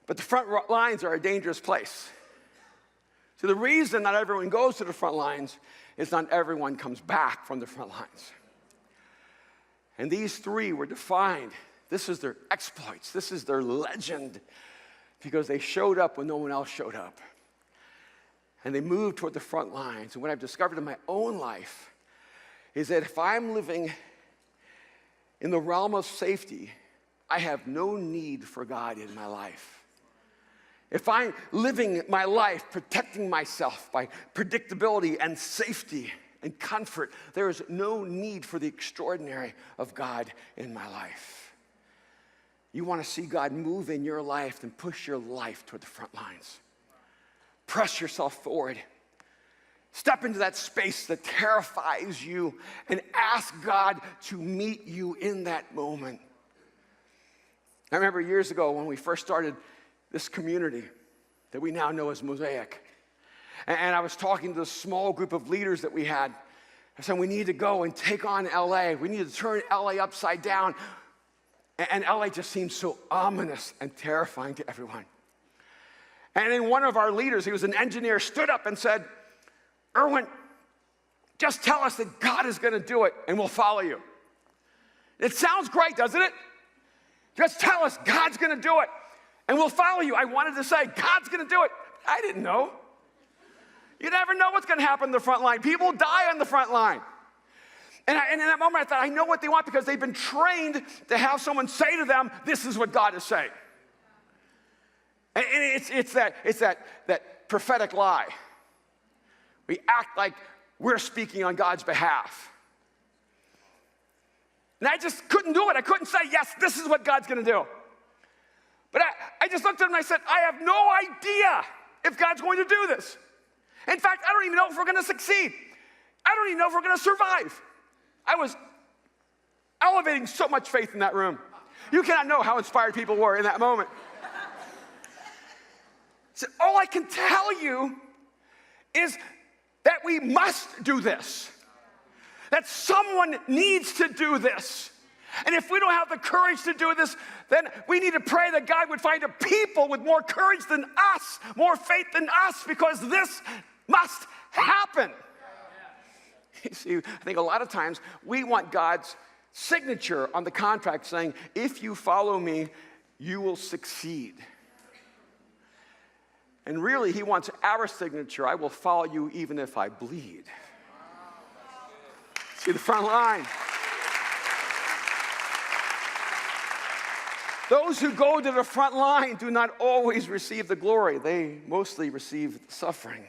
But the front lines are a dangerous place. So the reason not everyone goes to the front lines is not everyone comes back from the front lines. And these three were defined. This is their exploits. This is their legend, because they showed up when no one else showed up. And they moved toward the front lines. And what I've discovered in my own life is that if I'm living in the realm of safety, I have no need for God in my life. If I'm living my life protecting myself by predictability and safety and comfort, there is no need for the extraordinary of God in my life. You want to see God move in your life, then push your life toward the front lines. Press yourself forward. Step into that space that terrifies you and ask God to meet you in that moment. I remember years ago when we first started this community that we now know as Mosaic. And I was talking to this small group of leaders that we had. I said, we need to go and take on LA. We need to turn LA upside down. And LA just seemed so ominous and terrifying to everyone. And then one of our leaders, he was an engineer, stood up and said, Erwin, just tell us that God is going to do it and we'll follow you. It sounds great, doesn't it? Just tell us God's going to do it and we'll follow you. I wanted to say, God's going to do it. I didn't know. You never know what's going to happen in the front line. People die on the front line. And in that moment, I thought, I know what they want because they've been trained to have someone say to them, this is what God is saying. And it's that prophetic lie. We act like we're speaking on God's behalf. And I just couldn't do it. I couldn't say, yes, this is what God's going to do. But I just looked at him and I said, I have no idea if God's going to do this. In fact, I don't even know if we're going to succeed. I don't even know if we're going to survive. I was elevating so much faith in that room. You cannot know how inspired people were in that moment. So all I can tell you is that we must do this. That someone needs to do this. And if we don't have the courage to do this, then we need to pray that God would find a people with more courage than us, more faith than us, because this must happen. You see, I think a lot of times we want God's signature on the contract saying, if you follow me, you will succeed. And really, he wants our signature. I will follow you even if I bleed. See the front line. Those who go to the front line do not always receive the glory. They mostly receive the suffering.